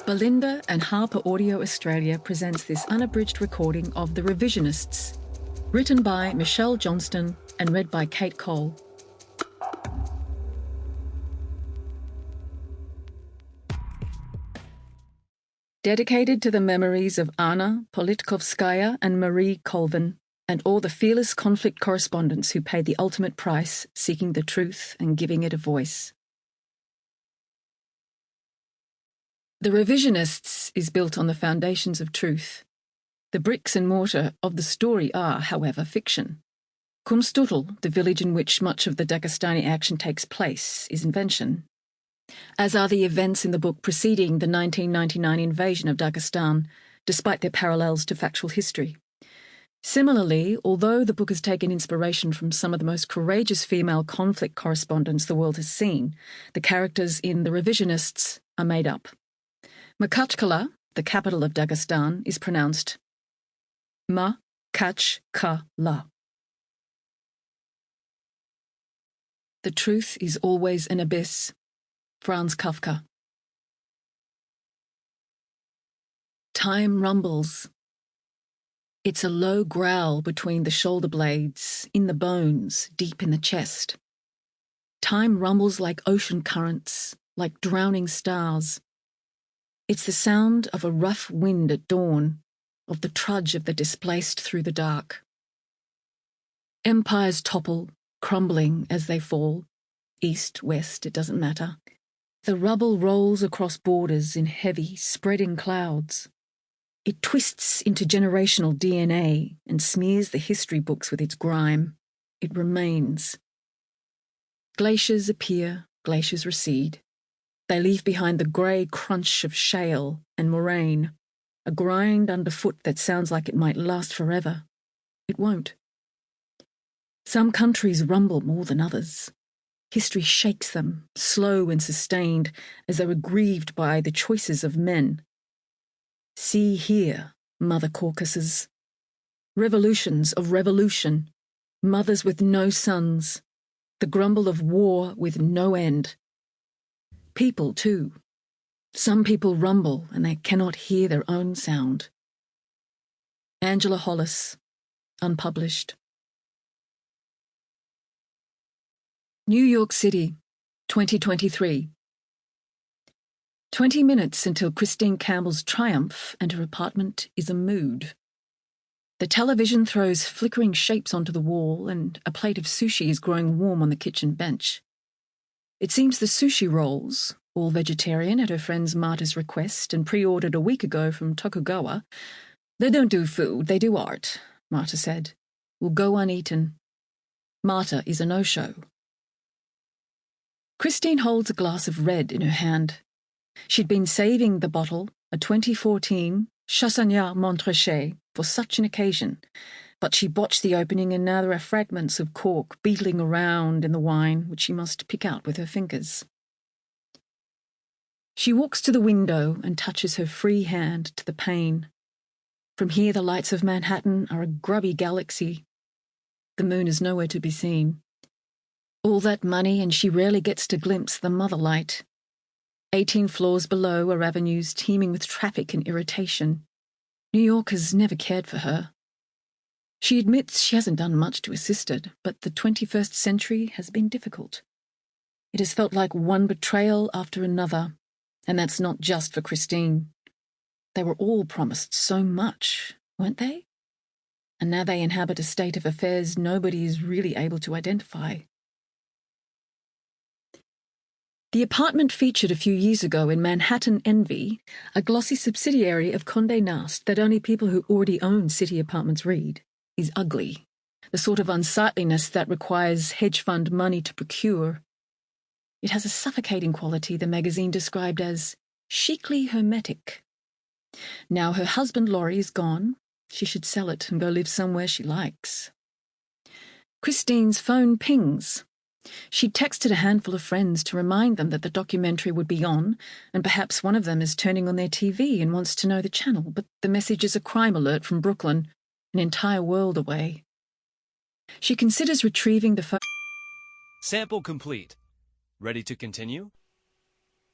Belinda and HarperAudio Australia presents this unabridged recording of The Revisionists, written by Michelle Johnston and read by Kate Cole. Dedicated to the memories of Anna Politkovskaya and Marie Colvin, and all the fearless conflict correspondents who paid the ultimate price, seeking the truth and giving it a voice. The Revisionists is built on the foundations of truth. The bricks and mortar of the story are, however, fiction. Kumstutul, the village in which much of the Dagestani action takes place, is invention, as are the events in the book preceding the 1999 invasion of Dagestan, despite their parallels to factual history. Similarly, although the book has taken inspiration from some of the most courageous female conflict correspondents the world has seen, the characters in The Revisionists are made up. Makhachkala, the capital of Dagestan, is pronounced Ma-kach-ka-la. The truth is always an abyss. Franz Kafka. Time rumbles. It's a low growl between the shoulder blades, in the bones, deep in the chest. Time rumbles like ocean currents, like drowning stars. It's the sound of a rough wind at dawn, of the trudge of the displaced through the dark. Empires topple, crumbling as they fall. East, west, it doesn't matter. The rubble rolls across borders in heavy, spreading clouds. It twists into generational DNA and smears the history books with its grime. It remains. Glaciers appear, glaciers recede. They leave behind the grey crunch of shale and moraine, a grind underfoot that sounds like it might last forever. It won't. Some countries rumble more than others. History shakes them, slow and sustained, as they were grieved by the choices of men. See here, mother caucuses. Revolutions of revolution, mothers with no sons, the grumble of war with no end. People, too. Some people rumble and they cannot hear their own sound. Angela Hollis, unpublished. New York City, 2023. 20 minutes until Christine Campbell's triumph and her apartment is a mood. The television throws flickering shapes onto the wall and a plate of sushi is growing warm on the kitchen bench. It seems the sushi rolls, all vegetarian at her friend Marta's request and pre-ordered a week ago from Tokugawa. They don't do food, they do art, Marta said. Will go uneaten. Marta is a no-show. Christine holds a glass of red in her hand. She'd been saving the bottle, a 2014 Chassagnac Montrachet, for such an occasion, but she botched the opening and now there are fragments of cork beetling around in the wine, which she must pick out with her fingers. She walks to the window and touches her free hand to the pane. From here the lights of Manhattan are a grubby galaxy. The moon is nowhere to be seen. All that money and she rarely gets to glimpse the mother light. 18 floors below are avenues teeming with traffic and irritation. New York has never cared for her. She admits she hasn't done much to assist it, but the 21st century has been difficult. It has felt like one betrayal after another, and that's not just for Christine. They were all promised so much, weren't they? And now they inhabit a state of affairs nobody is really able to identify. The apartment featured a few years ago in Manhattan Envy, a glossy subsidiary of Condé Nast that only people who already own city apartments read, is ugly, the sort of unsightliness that requires hedge fund money to procure. It has a suffocating quality the magazine described as chicly hermetic. Now her husband Laurie is gone, she should sell it and go live somewhere she likes. Christine's phone pings. She'd texted a handful of friends to remind them that the documentary would be on, and perhaps one of them is turning on their TV and wants to know the channel, but the message is a crime alert from Brooklyn, an entire world away. She considers retrieving the phone. Sample complete. Ready to continue?